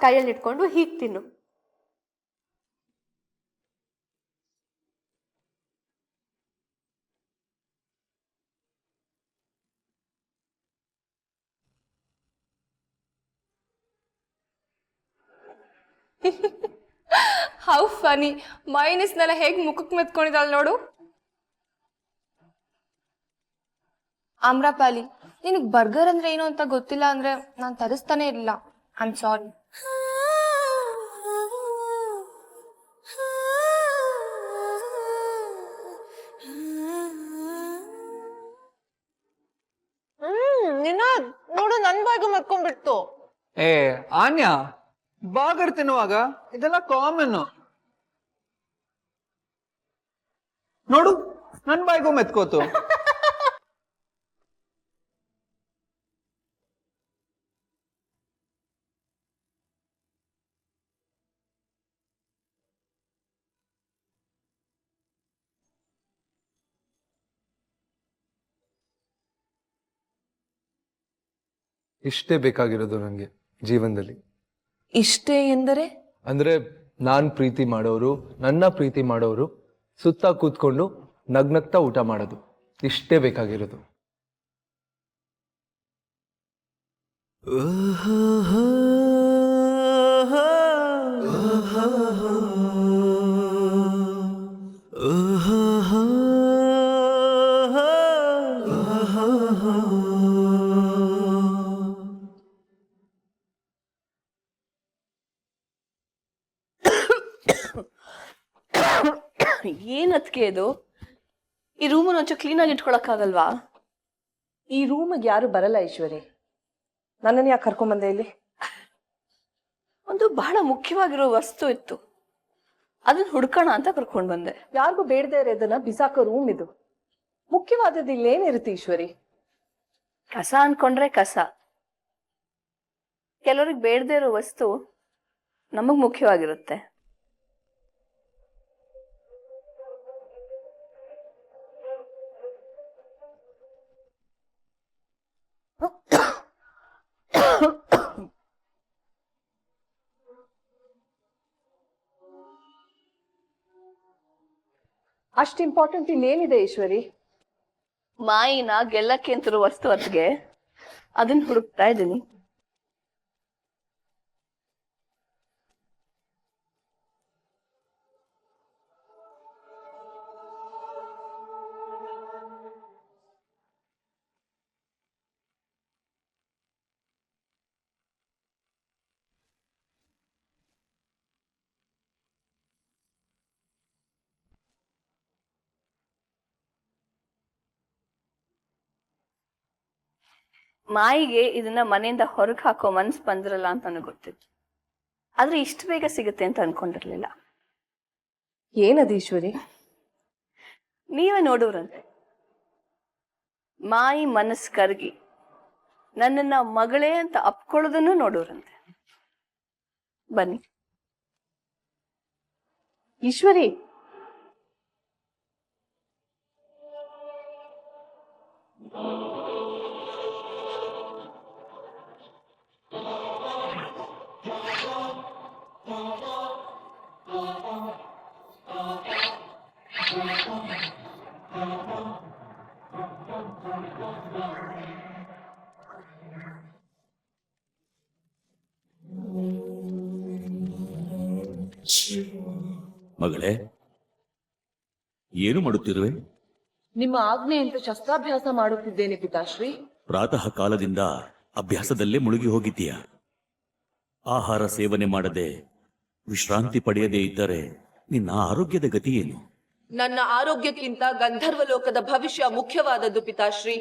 ಕೈಯಲ್ಲಿ ಇಟ್ಕೊಂಡು ಹೀಗೆ ತಿನ್ನು. ಹೌ ಫನಿ. ಮೈನಸ್ನೆಲ್ಲ ಹೇಗೆ ಮುಖಕ್ಕೆ ಮೆತ್ಕೊಂಡಿದ್ದಾಳೆ ನೋಡು. ಆಮ್ರಪಾಲಿ, ನಿನಗೆ ಬರ್ಗರ್ ಅಂದ್ರೆ ಏನು ಅಂತ ಗೊತ್ತಿಲ್ಲ ಅಂದ್ರೆ ನಾನು ತರಿಸ್ತಾನೆ ಇರಲಿಲ್ಲ. I am sorry. ನಿನ್ನ ನೋಡು ನನ್ ಬಾಯಿಗೆ ಮರ್ಕೊಂಡ್ಬಿಡ್ತು. ಏ ಆನ್ಯಾ, ಬಾಗರ್ ತಿನ್ನುವಾಗ ಇದೆಲ್ಲ ಕಾಮನ್. ನೋಡು ನನ್ ಬಾಯಿಗೂ ಮೆತ್ಕೋತು. ಇಷ್ಟೇ ಬೇಕಾಗಿರೋದು ನನಗೆ ಜೀವನದಲ್ಲಿ. ಇಷ್ಟೇ ಎಂದರೆ? ಅಂದ್ರೆ ನಾನ್ ಪ್ರೀತಿ ಮಾಡೋರು, ನನ್ನ ಪ್ರೀತಿ ಮಾಡೋರು ಸುತ್ತ ಕೂತ್ಕೊಂಡು ನಗ್ನಗ್ತಾ ಊಟ ಮಾಡೋದು, ಇಷ್ಟೇ ಬೇಕಾಗಿರೋದು. ಏನತ್ಕೆ ಇದು? ಈ ರೂಮನ್ನು ಒಂಚೂರು ಕ್ಲೀನಾಗಿ ಇಟ್ಕೊಳಕ್ಕಾಗಲ್ವಾ? ಈ ರೂಮಿಗೆ ಯಾರು ಬರಲ್ಲ ಈಶ್ವರಿ. ನನ್ನನ್ನು ಯಾಕೆ ಕರ್ಕೊಂಬಂದೆ ಇಲ್ಲಿ? ಒಂದು ಬಹಳ ಮುಖ್ಯವಾಗಿರೋ ವಸ್ತು ಇತ್ತು, ಅದನ್ನ ಹುಡ್ಕೋಣ ಅಂತ ಕರ್ಕೊಂಡು ಬಂದೆ. ಯಾರಿಗೂ ಬೇಡದೇ ಇರೋದನ್ನ ಬಿಸಾಕೋ ರೂಮ್ ಇದು. ಮುಖ್ಯವಾದದ್ದು ಇಲ್ಲೇನಿರುತ್ತೆ ಈಶ್ವರಿ? ಕಸ ಅನ್ಕೊಂಡ್ರೆ ಕಸ. ಕೆಲವ್ರಿಗೆ ಬೇಡದೇ ಇರೋ ವಸ್ತು ನಮಗ್ ಮುಖ್ಯವಾಗಿರುತ್ತೆ. ಅಷ್ಟು ಇಂಪಾರ್ಟೆಂಟ್ ಇಲ್ಲೇನಿದೆ ಈಶ್ವರಿ? ಮಾಯಿನ ಗೆಲ್ಲಕ್ಕೆ ಅಂತಿರೋ ವಸ್ತು ಹೊತ್ತಿಗೆ ಅದನ್ನ ಹುಡುಕ್ತಾ ಇದ್ದೀನಿ. ಮಾಯಿಗೆ ಇದನ್ನ ಮನೆಯಿಂದ ಹೊರಗೆ ಹಾಕೋ ಮನ್ಸು ಬಂದಿರಲ್ಲ ಅಂತ ನನಗೆ ಗೊತ್ತಿತ್ತು, ಆದ್ರೆ ಇಷ್ಟು ಬೇಗ ಸಿಗುತ್ತೆ ಅಂತ ಅನ್ಕೊಂಡಿರ್ಲಿಲ್ಲ. ಏನದು ಈಶ್ವರಿ? ನೀವೇ ನೋಡೋರಂತೆ. ಮಾಯಿ ಮನಸ್ಸು ಕರಗಿ ನನ್ನನ್ನ ಮಗಳೇ ಅಂತ ಅಪ್ಕೊಳ್ಳೋದನ್ನು ನೋಡೋರಂತೆ. ಬನ್ನಿ ಈಶ್ವರಿ. ಮಗಳೇ, ಏನು ಮಾಡುತ್ತಿರುವೆ? ನಿಮ್ಮ ಆಜ್ಞೆಯಂತೆ ಶಸ್ತ್ರಾಭ್ಯಾಸ ಮಾಡುತ್ತಿದ್ದೇನೆ ಪಿತಾಶ್ರೀ. ಪ್ರಾತಃ ಕಾಲದಿಂದ ಅಭ್ಯಾಸದಲ್ಲೇ ಮುಳುಗಿ ಹೋಗಿದ್ದೀಯ. ಆಹಾರ ಸೇವನೆ ಮಾಡದೆ ವಿಶ್ರಾಂತಿ ಪಡೆಯದೇ ಇದ್ದರೆ ನಿನ್ನ ಆರೋಗ್ಯದ ಗತಿ ಏನು? ನನ್ನ ಆರೋಗ್ಯಕ್ಕಿಂತ ಗಂಧರ್ವ ಲೋಕದ ಭವಿಷ್ಯ ಮುಖ್ಯವಾದದ್ದು ಪಿತಾಶ್ರೀ.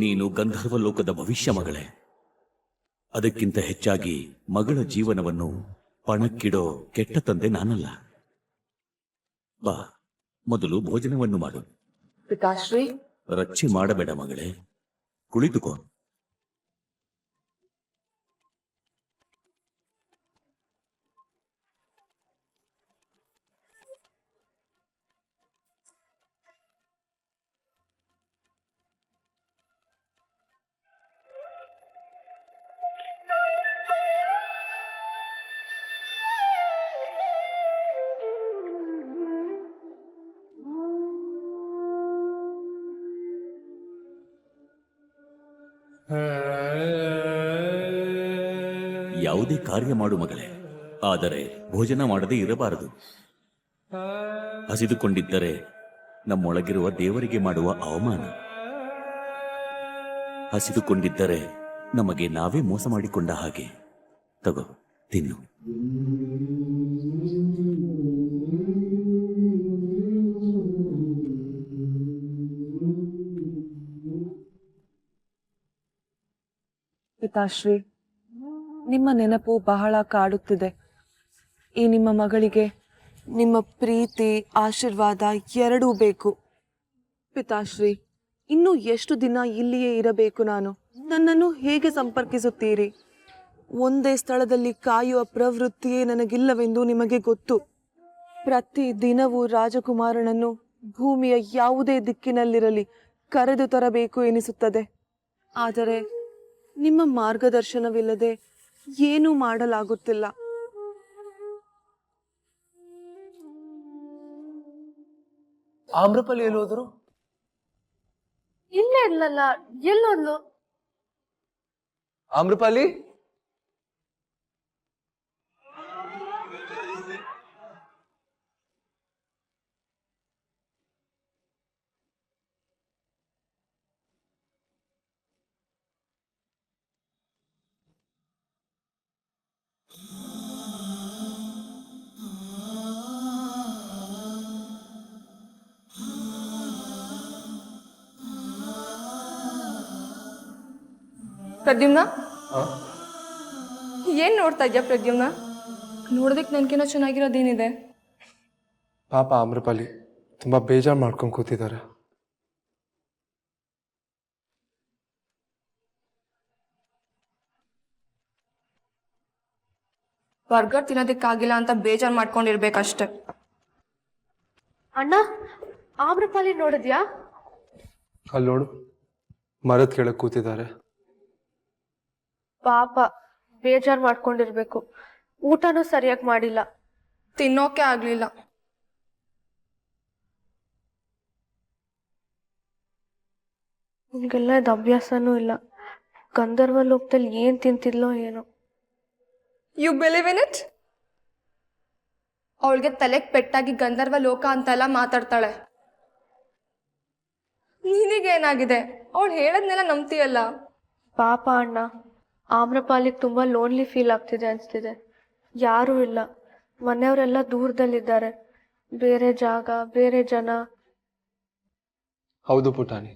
ನೀನು ಗಂಧರ್ವ ಲೋಕದ ಭವಿಷ್ಯ ಮಗಳೇ. ಅದಕ್ಕಿಂತ ಹೆಚ್ಚಾಗಿ ಮಗಳ ಜೀವನವನ್ನು ಪಣಕ್ಕಿಡೋ ಕೆಟ್ಟ ತಂದೆ ನಾನಲ್ಲ. ಬಾ, ಮೊದಲು ಭೋಜನವನ್ನು ಮಾಡು. ಪಿತಾಶ್ರೀ, ರಚ್ಚೆ ಮಾಡಬೇಡ ಮಗಳೇ, ಕುಳಿತುಕೋ. ಯಾವುದೇ ಕಾರ್ಯ ಮಾಡು ಮಗಳೇ, ಆದರೆ ಭೋಜನ ಮಾಡದೇ ಇರಬಾರದು. ಹಸಿದುಕೊಂಡಿದ್ದರೆ ನಮ್ಮೊಳಗಿರುವ ದೇವರಿಗೆ ಮಾಡುವ ಅವಮಾನ. ಹಸಿದುಕೊಂಡಿದ್ದರೆ ನಮಗೆ ನಾವೇ ಮೋಸ ಮಾಡಿಕೊಂಡ ಹಾಗೆ. ತಗೋ, ತಿನ್ನು. ಪಿತಾಶ್ರೀ, ನಿಮ್ಮ ನೆನಪು ಬಹಳ ಕಾಡುತ್ತಿದೆ. ಈ ನಿಮ್ಮ ಮಗಳಿಗೆ ನಿಮ್ಮ ಪ್ರೀತಿ ಆಶೀರ್ವಾದ ಎರಡೂ ಬೇಕು. ಪಿತಾಶ್ರೀ, ಇನ್ನೂ ಎಷ್ಟು ದಿನ ಇಲ್ಲಿಯೇ ಇರಬೇಕು ನಾನು? ನನ್ನನ್ನು ಹೇಗೆ ಸಂಪರ್ಕಿಸುತ್ತೀರಿ? ಒಂದೇ ಸ್ಥಳದಲ್ಲಿ ಕಾಯುವ ಪ್ರವೃತ್ತಿಯೇ ನನಗಿಲ್ಲವೆಂದು ನಿಮಗೆ ಗೊತ್ತು. ಪ್ರತಿ ದಿನವೂ ರಾಜಕುಮಾರನನ್ನು ಭೂಮಿಯ ಯಾವುದೇ ದಿಕ್ಕಿನಲ್ಲಿರಲಿ ಕರೆದು ತರಬೇಕು ಎನಿಸುತ್ತದೆ. ಆದರೆ ನಿಮ್ಮ ಮಾರ್ಗದರ್ಶನವಿಲ್ಲದೆ ಏನೂ ಮಾಡಲಾಗುತ್ತಿಲ್ಲ. ಆಮ್ರಪಾಲಿ ಎಲ್ಲಿ ಹೋದ್ರು? ಇಲ್ಲೇ ಇರ್ಲಲ್ಲ, ಎಲ್ಲೋದ್ಲು? ಆಮ್ರಪಾಲಿ, ಪ್ರದ್ಯುಮ್ನ, ಏನ್ ನೋಡ್ತಾ ಇದ್ಯಾ ಪ್ರದ್ಯುಮ್ನ? ನೋಡೋದಕ್ಕೆ ನನ್ಕಿನ್ನೋ ಚೆನ್ನಾಗಿರೋದೇನಿದೆ? ಪಾಪ ಆಮ್ರಪಾಲಿ ತುಂಬಾ ಬೇಜಾರು ಮಾಡ್ಕೊಂಡು ಕೂತಿದ್ದಾರೆ. ಬರ್ಗರ್ ತಿನ್ನೋದಕ್ಕಾಗಿಲ್ಲ ಅಂತ ಬೇಜಾರು ಮಾಡ್ಕೊಂಡಿರ್ಬೇಕಷ್ಟೆ. ಅಣ್ಣ, ಆಮ್ರಪಾಲಿ ನೋಡಿದ್ಯಾ? ಅಲ್ಲಿ ನೋಡು, ಮರದ ಕೆಳಗೆ ಕೂತಿದ್ದಾರೆ. ಪಾಪ ಬೇಜಾರ್ ಮಾಡ್ಕೊಂಡಿರ್ಬೇಕು. ಊಟನೂ ಸರಿಯಾಗಿ ಮಾಡಿಲ್ಲ. ತಿನ್ನೋಕೆ ಆಗ್ಲಿಲ್ಲ. ನಿಮ್ಗೆಲ್ಲ ಇದು ಅಭ್ಯಾಸನೂ ಇಲ್ಲ. ಗಂಧರ್ವ ಲೋಕದಲ್ಲಿ ಏನ್ ತಿಂತಿದ್ಲೋ ಏನೋ. You believe in it? ಅವಳಿಗೆ ತಲೆಗೆ ಪೆಟ್ಟಾಗಿ ಗಂಧರ್ವ ಲೋಕ ಅಂತೆಲ್ಲ ಮಾತಾಡ್ತಾಳೆ. ನಿನಗೇನಾಗಿದೆ? ಅವಳು ಹೇಳದ್ನೆಲ್ಲ ನಂಬ್ತೀಯಲ್ಲ. ಪಾಪ ಅಣ್ಣ, ಆಮ್ರಪಾಲಿಗೆ ತುಂಬಾ ಲೋನ್ಲಿ ಫೀಲ್ ಆಗ್ತಿದೆ ಅನ್ಸ್ತಿದೆ. ಯಾರೂ ಇಲ್ಲ, ಮನೆಯವರೆಲ್ಲ ದೂರದಲ್ಲಿದ್ದಾರೆ. ಬೇರೆ ಜಾಗ, ಬೇರೆ ಜನ. ಹೌದು ಪುಟಾಣಿ,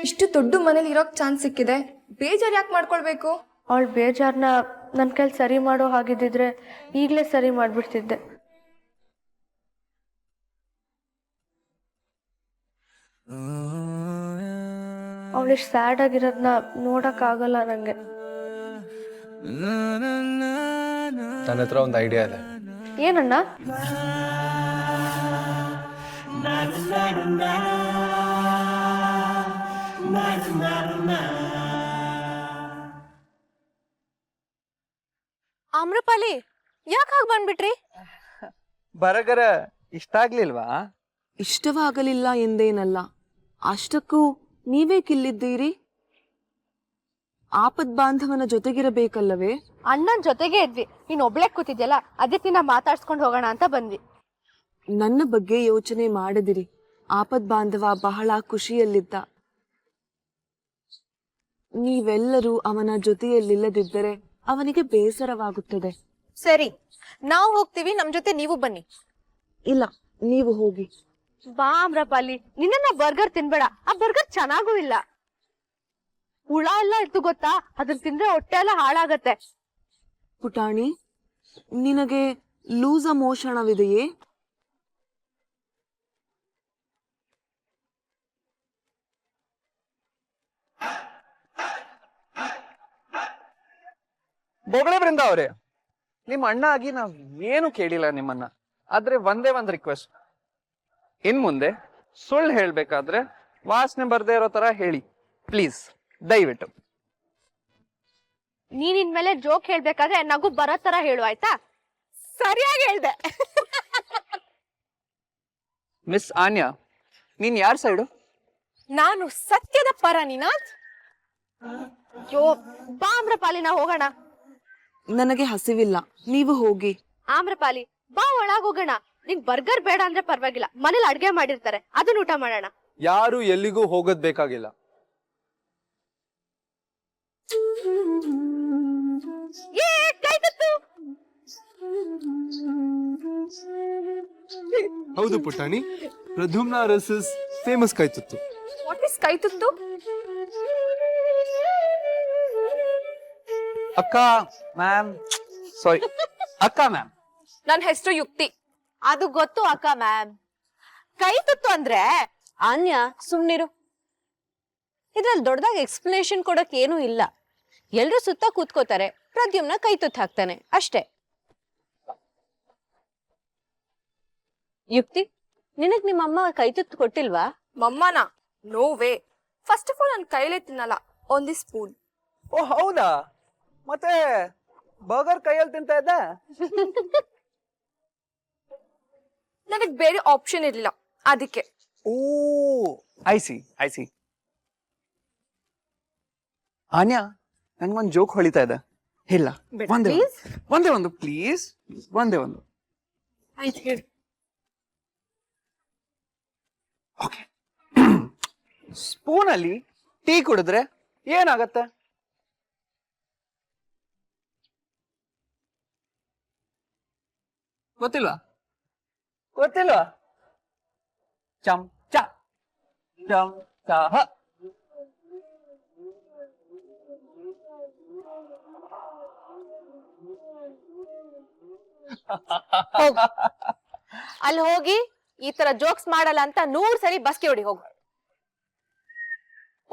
ಇಷ್ಟು ದೊಡ್ಡ ಮನೇಲಿ ಇರೋಕ್ ಚಾನ್ಸ್ ಸಿಕ್ಕಿದೆ, ಬೇಜಾರು ಯಾಕೆ ಮಾಡ್ಕೊಳ್ಬೇಕು? ಅವಳ ಬೇಜಾರನ್ನ ನನ್ನ ಕೈಲಿ ಸರಿ ಮಾಡೋ ಹಾಗಿದ್ದಿದ್ರೆ ಈಗಲೇ ಸರಿ ಮಾಡ್ಬಿಡ್ತಿದ್ದೆ. ಅವಳಿಷ್ಟು ಸ್ಯಾಡ್ ಆಗಿರೋದನ್ನ ನೋಡಕ್ ಆಗಲ್ಲ ನಂಗೆ. ನನ್ನ ಹತ್ರ ಒಂದು ಐಡಿಯಾ ಇದೆ. ಏನಣ್ಣ? ಆಮ್ರಪಾಲಿ, ಯಾಕೆ ಹಾಗೆ ಬಂದ್ಬಿಟ್ರಿ? ಬರಗರ ಇಷ್ಟ ಆಗ್ಲಿಲ್ವಾ? ಇಷ್ಟವಾಗಲಿಲ್ಲ ಎಂದೇನಲ್ಲ, ಅಷ್ಟಕ್ಕೂ ನೀವೇ ಕಿಲ್ಲಿದ್ದೀರಿ. ಆಪದ್ ಬಾಂಧವನ ಜೊತೆಗಿರಬೇಕಲ್ಲವೇ? ಅಣ್ಣನ ಜೊತೆಗೆ ಇದ್ವಿ, ನೀನ್ ಒಬ್ಳೆ ಕೂತಿದ್ಯಲ್ಲ, ಅದಕ್ಕೆ ಮಾತಾಡ್ಸ್ಕೊಂಡು ಹೋಗೋಣ ಅಂತ ಬಂದ್ವಿ. ನನ್ನ ಬಗ್ಗೆ ಯೋಚನೆ ಮಾಡದಿರಿ. ಆಪದ್ ಬಾಂಧವ ಬಹಳ ಖುಷಿಯಲ್ಲಿದ್ದ. ನೀವೆಲ್ಲರೂ ಅವನ ಜೊತೆಯಲ್ಲಿಲ್ಲದಿದ್ದರೆ ಅವನಿಗೆ ಬೇಸರವಾಗುತ್ತದೆ. ಸರಿ, ನಾವು ಹೋಗ್ತೀವಿ, ನಮ್ ಜೊತೆ ನೀವು ಬನ್ನಿ. ಇಲ್ಲ, ನೀವು ಹೋಗಿ. ಬಾ ಆಮ್ರಪಾಲಿ, ನಿನ್ನ ಬರ್ಗರ್ ತಿನ್ಬೇಡ. ಆ ಬರ್ಗರ್ ಚೆನ್ನಾಗೂ ಇಲ್ಲ. ಹುಳ ಎಲ್ಲ ಇತ್ತು ಗೊತ್ತಾ? ಅದನ್ನ ತಿಂದ್ರೆ ಹೊಟ್ಟೆ ಎಲ್ಲ ಹಾಳಾಗತ್ತೆ. ಪುಟಾಣಿ, ನಿನಗೆ ಲೂಸ ಮೋಷಣವಿದೆಯೇ? ಬೊಗಳೆ ಬೃಂದ ಅವ್ರೆ, ನಿಮ್ ಅಣ್ಣ ಆಗಿ ನಾವ್ ಏನು ಕೇಳಿಲ್ಲ ನಿಮ್ಮನ್ನ. ಆದ್ರೆ ಒಂದೇ ಒಂದ್ ರಿಕ್ವೆಸ್ಟ್, ಇನ್ ಮುಂದೆ ಸುಳ್ಳು ಹೇಳ್ಬೇಕಾದ್ರೆ ವಾಸನೆ ಬರ್ದೇ ಇರೋ ತರ ಹೇಳಿ ಪ್ಲೀಸ್, ದಯವಿಟ್ಟು. ನೀನ್ ಇನ್ಮೇಲೆ ಜೋಕ್ ಹೇಳ್ಬೇಕಾದ್ರೆ ನಗು ಬರೋ ತರ ಹೇಳು, ಆಯ್ತಾ? ಸರಿಯಾಗಿ ಹೇಳ್ದೆ. ಮಿಸ್ ಆನ್ಯಾ, ನೀನ್ ಯಾರ್ ಸೈಡು? ನಾನು ಸತ್ಯದ ಪರ ನಿನಾಥ್. ಯೋ ಬಾ ಆಮ್ರಪಾಲಿ, ನಾ ಹೋಗೋಣ. ನನಗೆ ಹಸಿವಿಲ್ಲ, ನೀವು ಹೋಗಿ. ಆಮ್ರಪಾಲಿ ಬಾ, ಒಳಗ್ ಹೋಗೋಣ. ನಿಂಗ್ ಬರ್ಗರ್ ಬೇಡ ಅಂದ್ರೆ ಪರವಾಗಿಲ್ಲ, ಮನೇಲಿ ಅಡ್ಗೆ ಮಾಡಿರ್ತಾರೆ, ಅದನ್ನ ಊಟ ಮಾಡೋಣ. ಯಾರು ಎಲ್ಲಿಗೂ ಹೋಗೋದ್ ಬೇಕಾಗಿಲ್ಲ. ಏ ಕೈ ತುತ್ತು. ಹೌದು ಪುಟಾಣಿ, ಪ್ರದ್ಯುಮ್ನ ರಸಸ್ ಫೇಮಸ್ ಕೈತುತ್ತು. ವಾಟ್ ಇಸ್ ಕೈ ತುತ್ತು? ಅಕ್ಕ ಮ್ಯಾಮ್, ಸಾರಿ ಅಕ್ಕ ಮ್ಯಾಮ್. ನನ್ನ ಹೆಸರು ಯುಕ್ತಿ. ಅದು ಗೊತ್ತು ಅಕ್ಕ ಮ್ಯಾಮ್. ಕೈ ತುತ್ತು ಅಂದ್ರೆ ಆನ್ಯ ಸುಮ್ನಿರು. ಇದ್ರಲ್ಲಿ ದೊಡ್ಡದಾಗಿ ಎಕ್ಸ್ಪ್ಲನೇಷನ್ ಕೊಡಕ್ ಏನೂ ಇಲ್ಲ. ಎಲ್ರು ಸುತ್ತ ಕೂತ್ಕೋತಾರೆ, ಪ್ರದ್ಯುಮ್ನ ಕೈ ತುತ್ತು ಹಾಕ್ತಾನೆ ಅಷ್ಟೇ. ಯುಕ್ತಿ, ನಿನಗ್ ನಿಮ್ಮಮ್ಮ ಕೈ ತುತ್ತು ಕೊಟ್ಟಿಲ್ವಾ? ಮಮ್ಮನ? No way. First of all ನನ್ನ ಕೈಲೇ ತಿನ್ನಲ್ಲ, ಓನ್ಲಿ ಸ್ಪೂನ್. ಓ ಹೌದಾ? ಮತ್ತೆ ಬರ್ಗರ್ ಕೈಯಲ್ಲಿ ತಿಂತ ಇದ್ದೆ. ನನಗ್ ಬೇರೆ ಆಪ್ಷನ್ ಇರಲಿಲ್ಲ, ಅದಕ್ಕೆ. ಓ ಐಸಿ. ಆನ್ಯ, ನಂಗೊಂದು ಜೋಕ್ ಹೊಳಿತಾ ಇದೆ, ಇಲ್ಲ ಒಂದೇ ಒಂದು ಪ್ಲೀಸ್, ಒಂದೇ ಒಂದು. ಆಯ್ತು ಹೇಳಿ. ಓಕೆ. ಸ್ಪೂನಲ್ಲಿ ಟೀ ಕುಡಿದ್ರೆ ಏನಾಗತ್ತೆ? ಗೊತ್ತಿಲ್ವಾ? ಚಮಚ ಚಮಚ. ಅಲ್ಲಿ ಹೋಗಿ ಈ ತರ ಜೋಕ್ಸ್ ಮಾಡಲ್ಲ ಅಂತ 100 ಸರಿ ಬಸ್ಗೆ ಹೊಡಿ. ಹೋಗು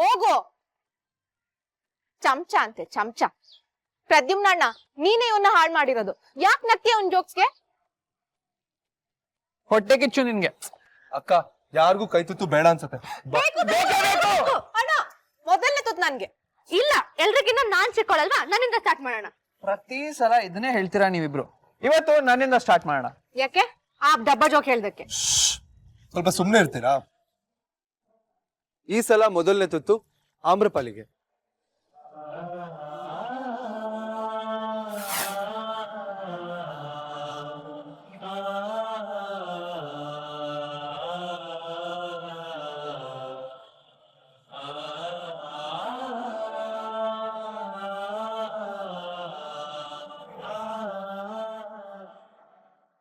ಹೋಗು. ಚಮಚ ಅಂತೆ, ಚಮಚ. ಪ್ರದ್ಯುಮ್ನಣ್ಣ, ನೀನೇ ಇವನ್ನ ಹಾಳು ಮಾಡಿರೋದು. ಯಾಕೆ ನಕ್ಕೆ ಅವ್ನ್ ಜೋಕ್ಸ್ಗೆ? ಹೊಟ್ಟೆ ಕಿಚ್ಚು ನಿನ್ಗೆ. ಅಕ್ಕ, ಯಾರಿಗೂ ಕೈತುತ್ತು ಬೇಡ ಅನ್ಸತ್ತೆ. ಅಣ್ಣ, ಮೊದಲನೇ ತುತ್ತು ನನ್ಗೆ. ಇಲ್ಲ, ಎಲ್ರಿಗಿನ್ನ ನಾನ್ ಸಿಕ್ಕೊಳ್ಳಲ್ವಾ, ನನ್ನಿಂದ ಸ್ಟಾರ್ಟ್ ಮಾಡೋಣ. ಪ್ರತಿ ಸಲ ಇದನ್ನೇ ಹೇಳ್ತೀರಾ ನೀವಿಬ್ರು. ಇವತ್ತು ನನ್ನಿಂದ ಸ್ಟಾರ್ಟ್ ಮಾಡೋಣ. ಯಾಕೆ? ಆ ಡಬ್ಬ ಜೋಕ್ ಹೇಳ್ದಕ್ಕೆ. ಸ್ವಲ್ಪ ಸುಮ್ಮನೆ ಇರ್ತೀರಾ? ಈ ಸಲ ಮೊದಲನೇ ತುತ್ತು ಆಮ್ರಪಾಲಿಗೆ.